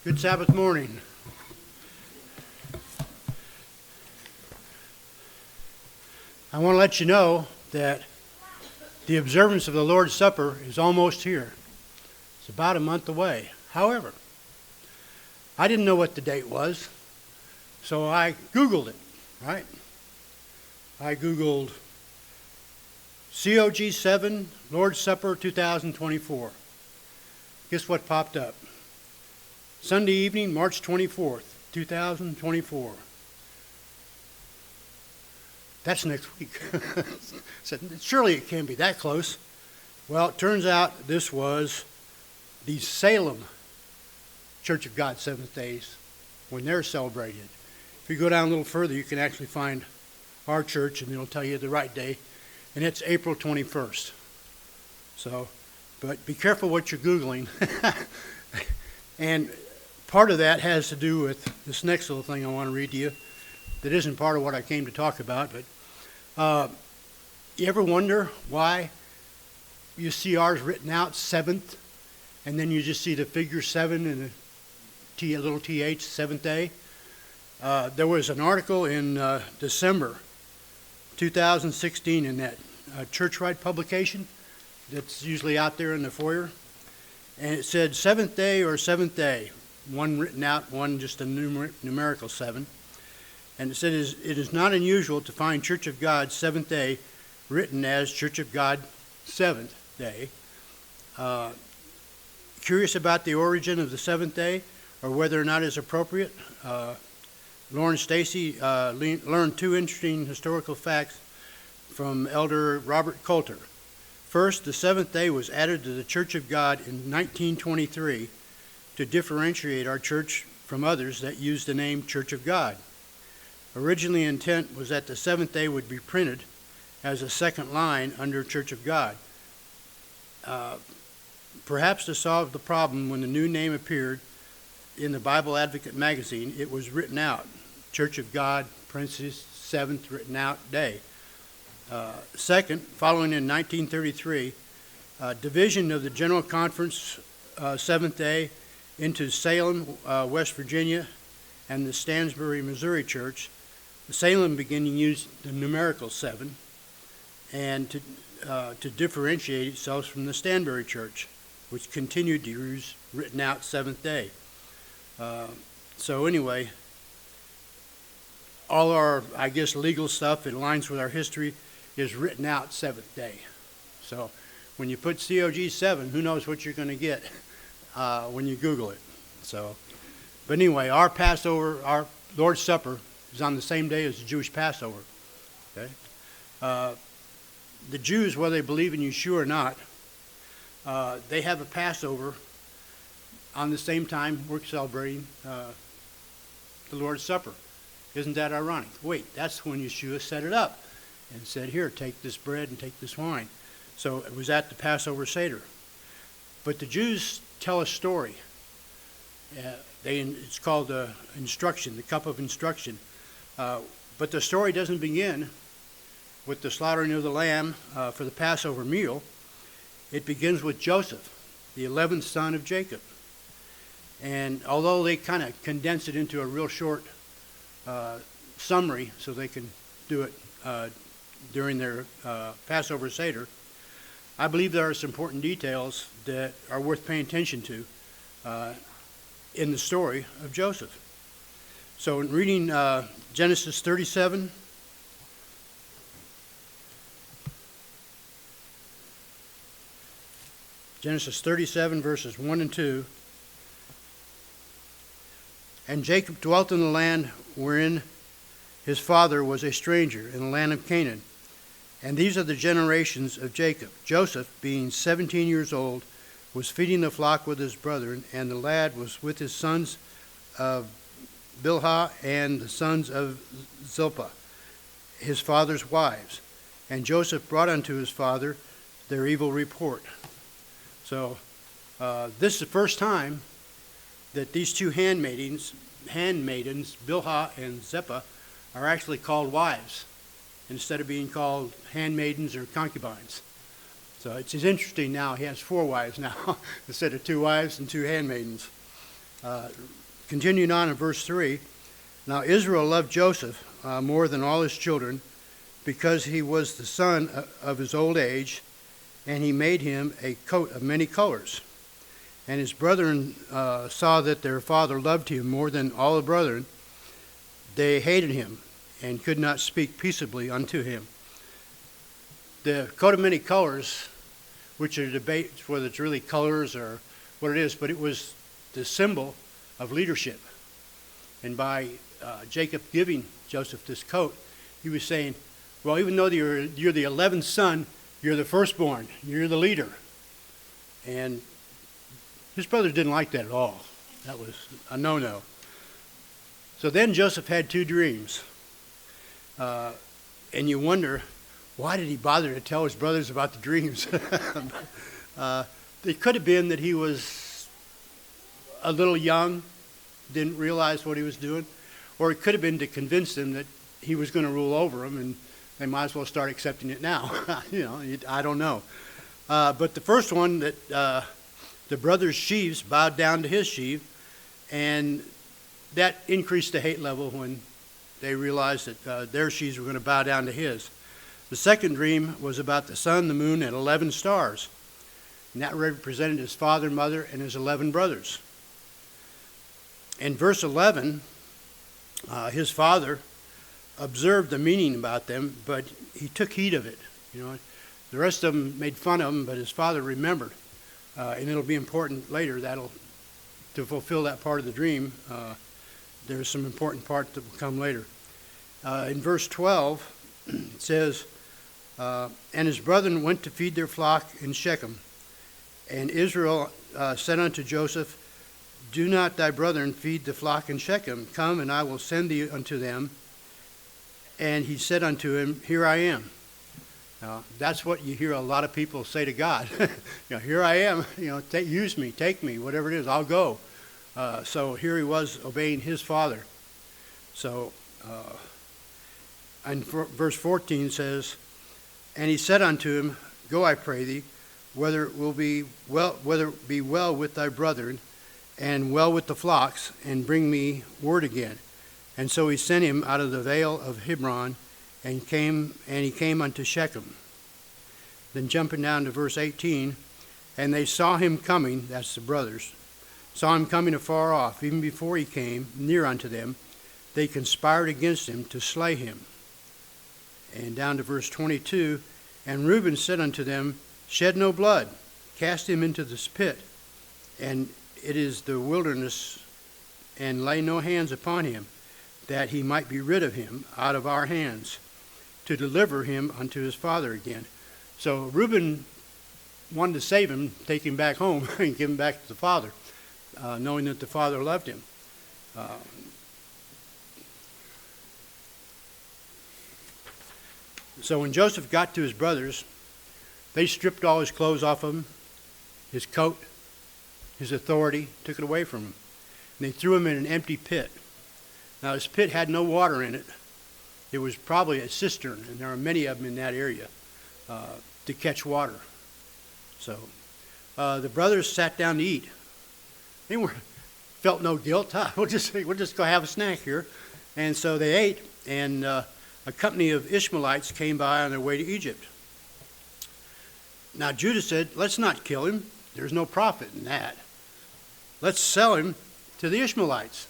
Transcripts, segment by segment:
Good Sabbath morning. I want to let you know that the observance of the Lord's Supper is almost here. It's about a month away. However, I didn't know what the date was, so I Googled it, right? I Googled COG7 Lord's Supper 2024. Guess what popped up? Sunday evening, March 24th, 2024. That's next week. So surely it can't be that close. Well, it turns out this was the Salem Church of God Seventh Days when they're celebrated. If you go down a little further, you can actually find our church, and it'll tell you the right day, and it's April 21st. So, but be careful what you're Googling. And part of that has to do with this next little thing I want to read to you that isn't part of what I came to talk about, but you ever wonder why you see ours written out seventh, and then you just see the figure 7 and a little th, seventh day? There was an article in December 2016 in that Church-Wide publication that's usually out there in the foyer, and it said seventh day or seventh day, one written out, one just a numerical 7. And it said, it is not unusual to find Church of God Seventh Day written as Church of God Seventh Day. Curious about the origin of the seventh day or whether or not it's appropriate? Lauren Stacy learned 2 interesting historical facts from Elder Robert Coulter. First, the seventh day was added to the Church of God in 1923 to differentiate our church from others that used the name Church of God. Originally, intent was that the seventh day would be printed as a second line under Church of God. Perhaps to solve the problem, when the new name appeared in the Bible Advocate magazine, it was written out, Church of God, parentheses, seventh written out day. Second, following in 1933, division of the General Conference Seventh Day into Salem, West Virginia, and the Stansbury, Missouri Church, Salem began to use the numerical 7 and to differentiate itself from the Stanbury Church, which continued to use written out seventh day. So anyway, all our, I guess, legal stuff, it aligns with our history, is written out seventh day. So when you put COG 7, who knows what you're going to get when you Google it. So, but anyway, our Passover, our Lord's Supper, is on the same day as the Jewish Passover. Okay, the Jews, whether they believe in Yeshua or not, they have a Passover on the same time we're celebrating the Lord's Supper. Isn't that ironic? Wait, that's when Yeshua set it up and said, "Here, take this bread and take this wine." So it was at the Passover Seder. But the Jews tell a story. It's called instruction, the cup of instruction. But the story doesn't begin with the slaughtering of the lamb for the Passover meal. It begins with Joseph, the 11th son of Jacob. And although they kind of condense it into a real short summary so they can do it during their Passover Seder, I believe there are some important details that are worth paying attention to in the story of Joseph. So in reading Genesis 37, verses 1 and 2, and Jacob dwelt in the land wherein his father was a stranger, in the land of Canaan. And these are the generations of Jacob. Joseph, being 17 years old, was feeding the flock with his brethren, and the lad was with his sons of Bilhah and the sons of Zilpah, his father's wives. And Joseph brought unto his father their evil report. So this is the first time that these two handmaidens, Bilhah and Zilpah, are actually called wives instead of being called handmaidens or concubines. So it's interesting now, he has 4 wives now instead of 2 wives and 2 handmaidens. Continuing on in verse 3, now Israel loved Joseph more than all his children, because he was the son of his old age, and he made him a coat of many colors. And his brethren saw that their father loved him more than all the brethren. They hated him and could not speak peaceably unto him. The coat of many colors, which are debates whether it's really colors or what it is, but it was the symbol of leadership. And by Jacob giving Joseph this coat, he was saying, well, even though you're the 11th son, you're the firstborn, you're the leader. And his brothers didn't like that at all. That was a no-no. So then Joseph had two dreams. And you wonder, why did he bother to tell his brothers about the dreams? It could have been that he was a little young, didn't realize what he was doing, or it could have been to convince them that he was going to rule over them, and they might as well start accepting it now. I don't know. But the first one, that the brothers' sheaves bowed down to his sheaf, and that increased the hate level when they realized that their sheaves were going to bow down to his. The second dream was about the sun, the moon, and 11 stars. And that represented his father, mother, and his 11 brothers. In verse 11, his father observed the meaning about them, but he took heed of it. The rest of them made fun of him, but his father remembered. And it'll be important later to fulfill that part of the dream. There's some important parts that will come later. In verse 12, it says, and his brethren went to feed their flock in Shechem. And Israel said unto Joseph, do not thy brethren feed the flock in Shechem? Come, and I will send thee unto them. And he said unto him, here I am. Now, that's what you hear a lot of people say to God. Here I am, use me, take me, whatever it is, I'll go. So here he was obeying his father. So, and verse 14 says, and he said unto him, go, I pray thee, whether it be well with thy brethren, and well with the flocks, and bring me word again. And so he sent him out of the vale of Hebron, and he came unto Shechem. Then jumping down to verse 18, and they saw him coming, that's the brothers, saw him coming afar off, even before he came near unto them. They conspired against him to slay him. And down to verse 22, and Reuben said unto them, shed no blood, cast him into this pit, and it is the wilderness, and lay no hands upon him, that he might be rid of him out of our hands, to deliver him unto his father again. So Reuben wanted to save him, take him back home, and give him back to the father, knowing that the father loved him. So when Joseph got to his brothers, they stripped all his clothes off of him, his coat, his authority, took it away from him. And they threw him in an empty pit. Now, this pit had no water in it. It was probably a cistern, and there are many of them in that area to catch water. So the brothers sat down to eat. They felt no guilt. We'll just go have a snack here. And so they ate, and a company of Ishmaelites came by on their way to Egypt. Now Judah said, let's not kill him. There's no profit in that. Let's sell him to the Ishmaelites.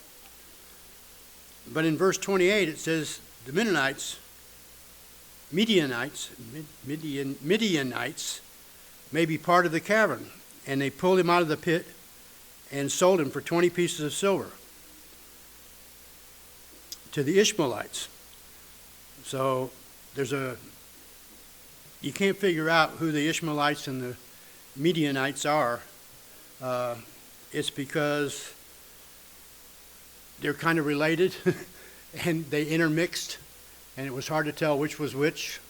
But in verse 28 it says, the Midianites may be part of the cavern. And they pulled him out of the pit and sold him for 20 pieces of silver to the Ishmaelites. So you can't figure out who the Ishmaelites and the Midianites are. It's because they're kind of related and they intermixed, and it was hard to tell which was which.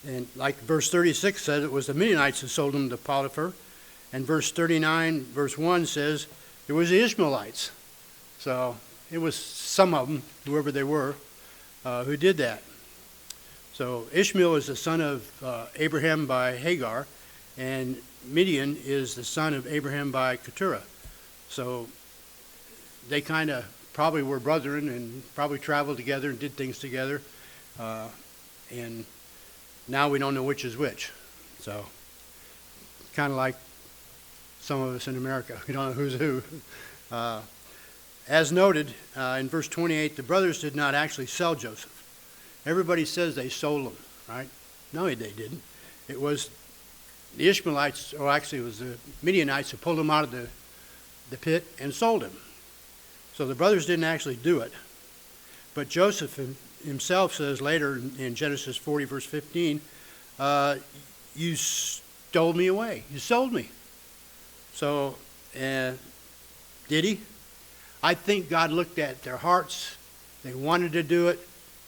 And like verse 36 says, it was the Midianites who sold them to Potiphar. And verse 39, verse 1 says, it was the Ishmaelites. So it was some of them, whoever they were, who did that. So Ishmael is the son of Abraham by Hagar, and Midian is the son of Abraham by Keturah. So they kind of probably were brethren and probably traveled together and did things together. And now we don't know which is which. So kind of like some of us in America. We don't know who's who. As noted in verse 28, the brothers did not actually sell Joseph. Everybody says they sold him, right? No, they didn't. It was the Ishmaelites, or actually it was the Midianites who pulled him out of the pit and sold him. So the brothers didn't actually do it. But Joseph himself says later in Genesis 40, verse 15, you stole me away. You sold me. So, did he? I think God looked at their hearts. They wanted to do it,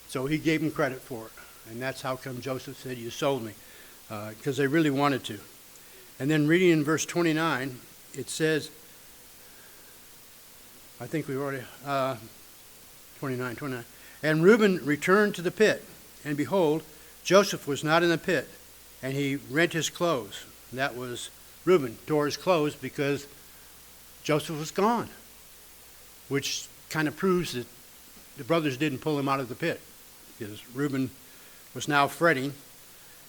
so he gave them credit for it. And that's how come Joseph said, you sold me, because they really wanted to. And then reading in verse 29, it says, I think we already, 29. And Reuben returned to the pit, and behold, Joseph was not in the pit, and he rent his clothes. And that was Reuben tore his clothes because Joseph was gone, which kind of proves that the brothers didn't pull him out of the pit, because Reuben was now fretting,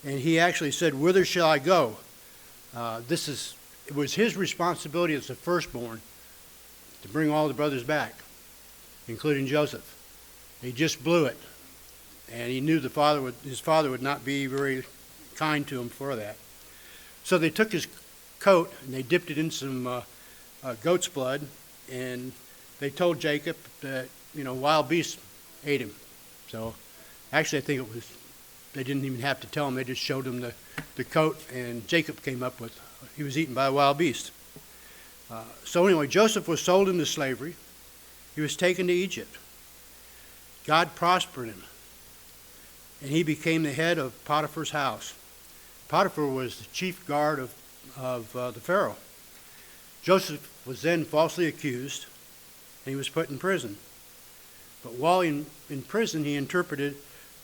and he actually said, whither shall I go? It was his responsibility as the firstborn to bring all the brothers back, including Joseph. He just blew it, and he knew his father would not be very kind to him for that. So they took his coat and they dipped it in some goat's blood, and they told Jacob that wild beasts ate him. So actually, I think they didn't even have to tell him; they just showed him the coat, and Jacob came up with he was eaten by a wild beast. So anyway, Joseph was sold into slavery. He was taken to Egypt. God prospered him, and he became the head of Potiphar's house. Potiphar was the chief guard of the Pharaoh. Joseph was then falsely accused, and he was put in prison. But while in prison, he interpreted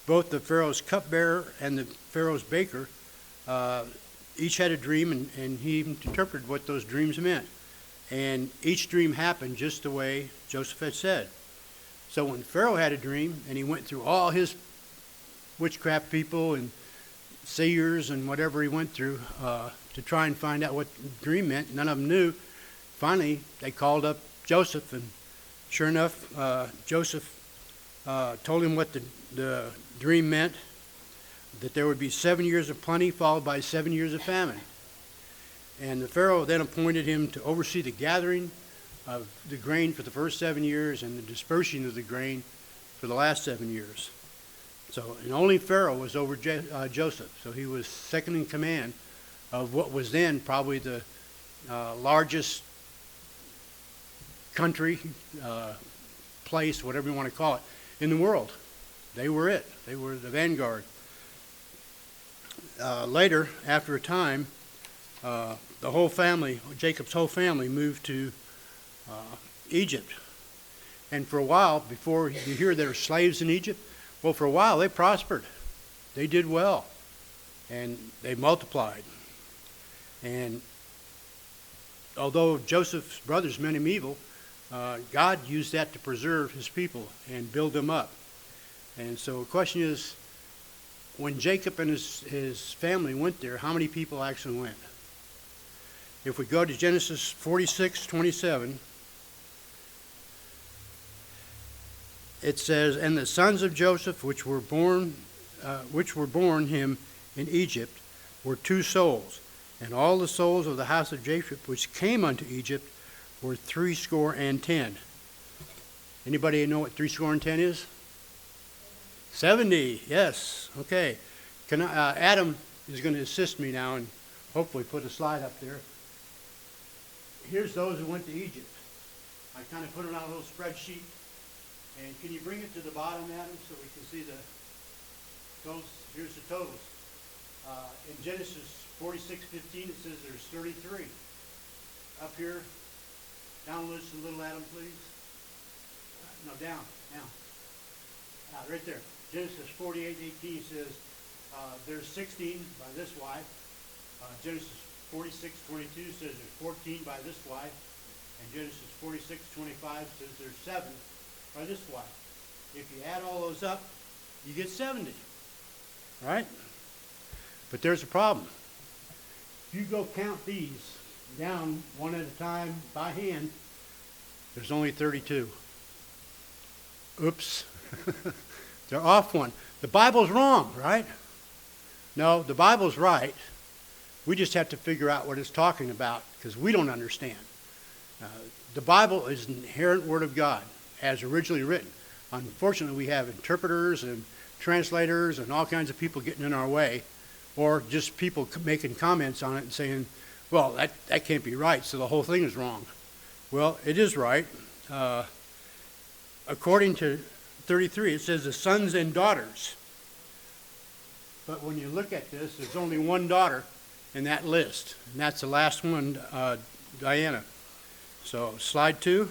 both the Pharaoh's cupbearer and the Pharaoh's baker. Each had a dream, and he interpreted what those dreams meant. And each dream happened just the way Joseph had said. So when Pharaoh had a dream, and he went through all his witchcraft people and seers and whatever he went through to try and find out what the dream meant, none of them knew. Finally, they called up Joseph, and sure enough, Joseph told him what the dream meant, that there would be 7 years of plenty followed by 7 years of famine. And the Pharaoh then appointed him to oversee the gathering of the grain for the first 7 years and the dispersion of the grain for the last 7 years. So, and only Pharaoh was over Joseph. So he was second in command of what was then probably the largest country, place, whatever you want to call it, in the world. They were it. They were the vanguard. Later, after a time, the whole family, Jacob's whole family, moved to Egypt. And for a while, before you hear there were slaves in Egypt, well, for a while they prospered. They did well. And they multiplied. And although Joseph's brothers meant him evil, God used that to preserve his people and build them up. And so the question is, when Jacob and his family went there, how many people actually went? If we go to Genesis 46:27, it says, and the sons of Joseph which were born him in Egypt were 2 souls, and all the souls of the house of Jacob which came unto Egypt were 70. Anybody know what 70 is? 70, yes. Okay. Adam is going to assist me now and hopefully put a slide up there. Here's those who went to Egypt. I kind of put it on a little spreadsheet. And can you bring it to the bottom, Adam, so we can see those? Here's the totals. In Genesis 46:15, it says there's 33. Up here, down just a little, Adam, please. No, down. Right there. Genesis 48:18 says there's 16 by this wife. Genesis 46:22 says there's 14 by this wife. And Genesis 46:25 says there's 7 by this wife. If you add all those up, you get 70. Right? But there's a problem. If you go count these down one at a time by hand, there's only 32. Oops. They're off one. The Bible's wrong, right? No, the Bible's right. We just have to figure out what it's talking about because we don't understand. The Bible is an inherent Word of God as originally written. Unfortunately, we have interpreters and translators and all kinds of people getting in our way, or just people making comments on it and saying, well, that can't be right, so the whole thing is wrong. Well, it is right. According to 33, it says the sons and daughters. But when you look at this, there's only one daughter in that list, and that's the last one, Diana. So, slide 2.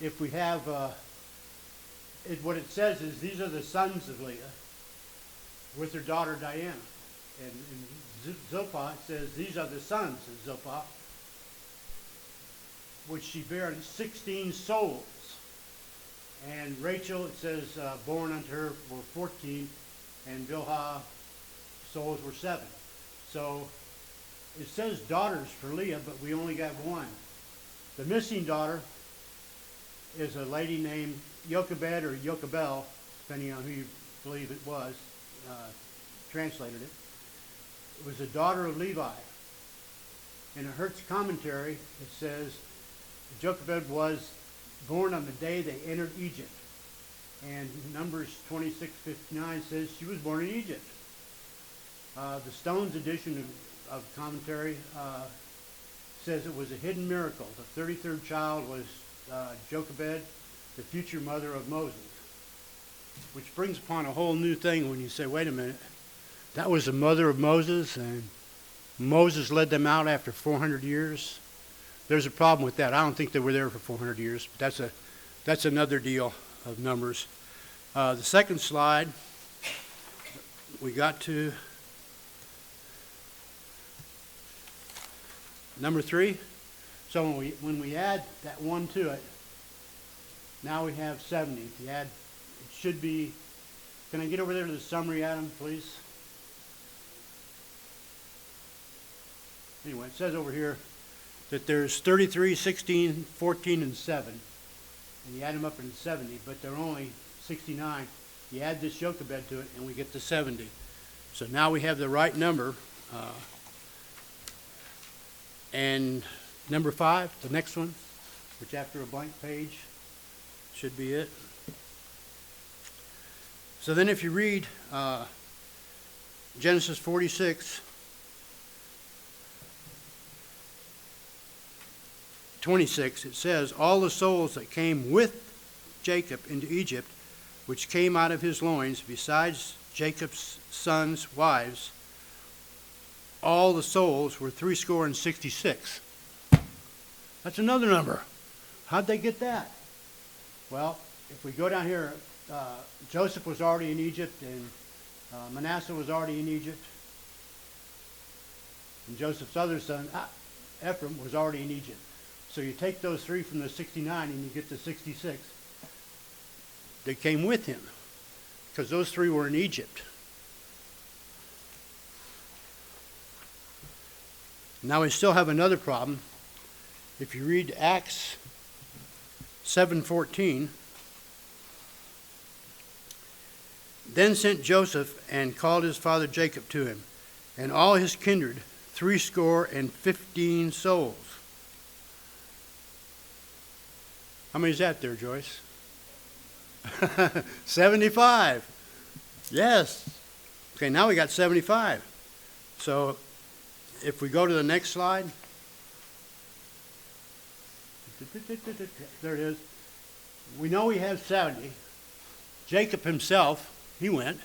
If we have, what it says is these are the sons of Leah with her daughter Diana. And in Zilpah, it says these are the sons of Zilpah, which she bare 16 souls. And Rachel, it says, born unto her were 14, and Bilhah souls were 7. So it says daughters for Leah, but we only got one. The missing daughter is a lady named Jochebed or Jochebel, depending on who you believe it was, translated it. It was a daughter of Levi. In a Hertz commentary, it says Jochebed was born on the day they entered Egypt. And Numbers 26:59 says she was born in Egypt. The Stones edition of commentary says it was a hidden miracle. The 33rd child was Jochebed, the future mother of Moses. Which brings upon a whole new thing when you say, wait a minute, that was the mother of Moses, and Moses led them out after 400 years? There's a problem with that. I don't think they were there for 400 years, but that's another deal of numbers. The second slide, we got to number 3. So when we add that 1 to it, now we have 70. If you add, it should be, can I get over there to the summary, Adam, please? Anyway, it says over here that there's 33, 16, 14, and 7. And you add them up into 70, but they're only 69. You add this Jochebed to it, and we get to 70. So now we have the right number. And number 5, the next one, which after a blank page should be it. So then if you read Genesis 46, 26, it says, all the souls that came with Jacob into Egypt, which came out of his loins, besides Jacob's sons' wives, all the souls were 66. That's another number. How'd they get that? Well, if we go down here, Joseph was already in Egypt, and Manasseh was already in Egypt. And Joseph's other son, Ephraim, was already in Egypt. So you take those 3 from the 69 and you get the 66. They came with him because those 3 were in Egypt. Now we still have another problem. If you read Acts 7:14, then sent Joseph and called his father Jacob to him, and all his kindred, 75 souls. How many is that there, Joyce? 75. Yes. Okay, now we got 75. So if we go to the next slide. There it is. We know we have 70. Jacob himself, he went.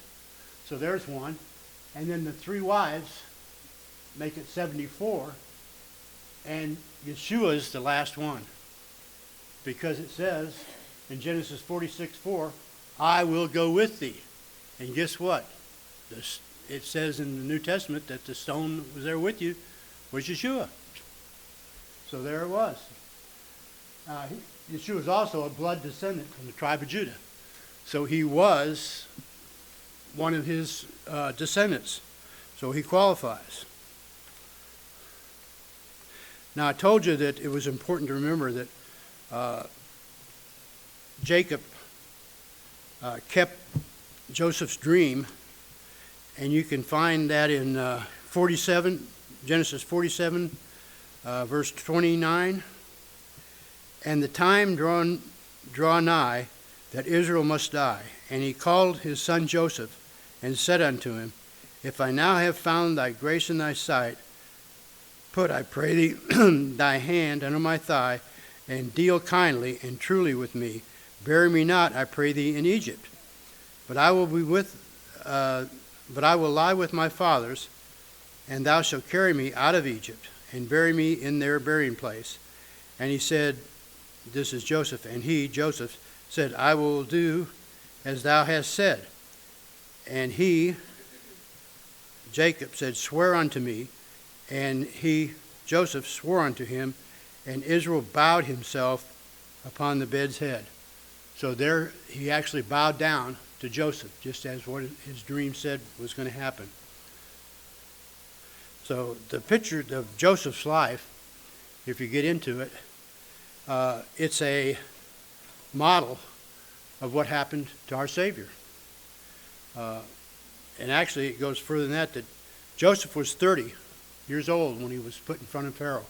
So there's one. And then the 3 wives make it 74. And Yeshua's the last one. Because it says in Genesis 46:4, I will go with thee. And guess what? it says in the New Testament that the stone was there with you was Yeshua. So there it was. Yeshua was also a blood descendant from the tribe of Judah. So he was one of his descendants. So he qualifies. Now I told you that it was important to remember that Jacob kept Joseph's dream, and you can find that in Genesis 47, verse 29. And the time draw nigh that Israel must die. And he called his son Joseph, and said unto him, If I now have found thy grace in thy sight, put, I pray thee, thy hand under my thigh, and deal kindly and truly with me. Bury me not, I pray thee, in Egypt. But I will lie with my fathers, and thou shalt carry me out of Egypt, and bury me in their burying place. And he said, this is Joseph, and he, Joseph, said, I will do as thou hast said. And he, Jacob, said, Swear unto me. And he, Joseph, swore unto him, and Israel bowed himself upon the bed's head. So there he actually bowed down to Joseph, just as what his dream said was going to happen. So the picture of Joseph's life, if you get into it, it's a model of what happened to our Savior. And actually it goes further than that Joseph was 30 years old when he was put in front of Pharaoh.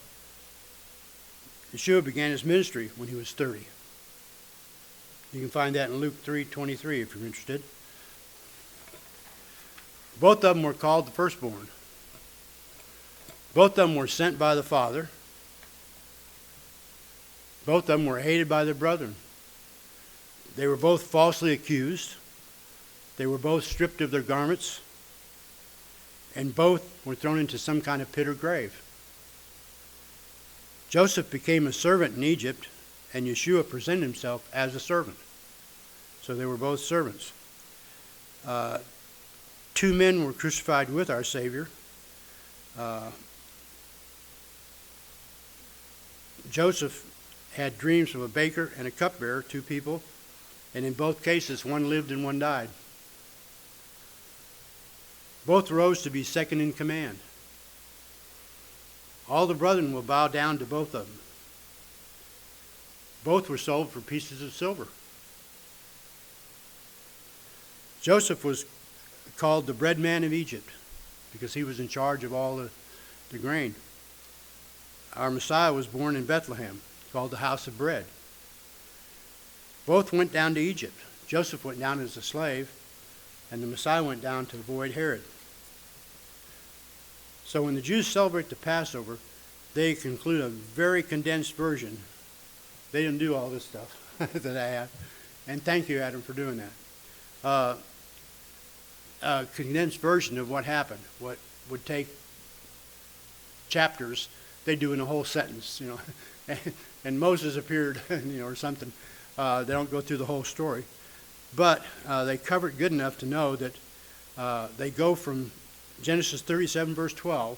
Yeshua began his ministry when he was 30. You can find that in Luke 3:23 if you're interested. Both of them were called the firstborn. Both of them were sent by the Father. Both of them were hated by their brethren. They were both falsely accused. They were both stripped of their garments. And both were thrown into some kind of pit or grave. Joseph became a servant in Egypt, and Yeshua presented himself as a servant. So they were both servants. Two men were crucified with our Savior. Joseph had dreams of a baker and a cupbearer, two people, and in both cases one lived and one died. Both rose to be second in command. All the brethren will bow down to both of them. Both were sold for pieces of silver. Joseph was called the bread man of Egypt because he was in charge of all the grain. Our Messiah was born in Bethlehem, called the house of bread. Both went down to Egypt. Joseph went down as a slave, and the Messiah went down to avoid Herod. So when the Jews celebrate the Passover, they conclude a very condensed version. They didn't do all this stuff that I have. And thank you, Adam, for doing that. A condensed version of what happened. What would take chapters, they do in a whole sentence, and Moses appeared, or something. They don't go through the whole story. But they cover it good enough to know that they go from Genesis 37, verse 12,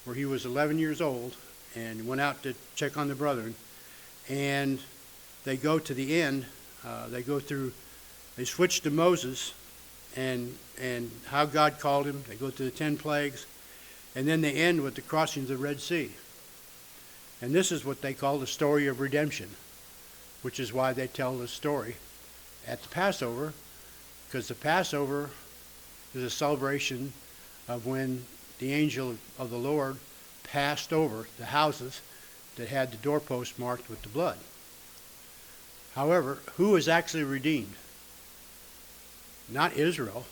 where he was 11 years old and went out to check on the brethren. And they go to the end. They switch to Moses and how God called him. They go through the 10 plagues. And then they end with the crossing of the Red Sea. And this is what they call the story of redemption, which is why they tell this story at the Passover, because the Passover is a celebration of when the angel of the Lord passed over the houses that had the doorpost marked with the blood. However, who was actually redeemed? Not Israel.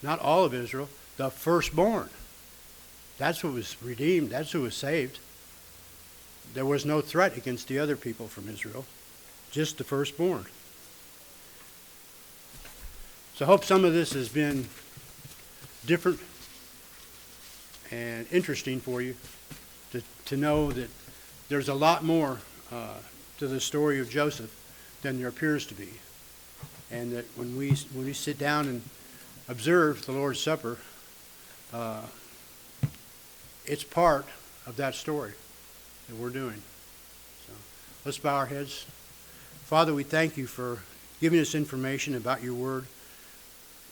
Not all of Israel. The firstborn. That's who was redeemed. That's who was saved. There was no threat against the other people from Israel. Just the firstborn. So I hope some of this has been different and interesting for you to know that there's a lot more to the story of Joseph than there appears to be. And that when we sit down and observe the Lord's Supper, it's part of that story that we're doing. So let's bow our heads. Father, we thank you for giving us information about your word,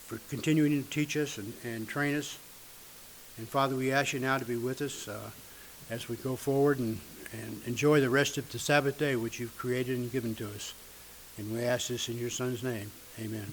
for continuing to teach us and train us. And Father, we ask you now to be with us as we go forward and enjoy the rest of the Sabbath day which you've created and given to us. And we ask this in your Son's name. Amen.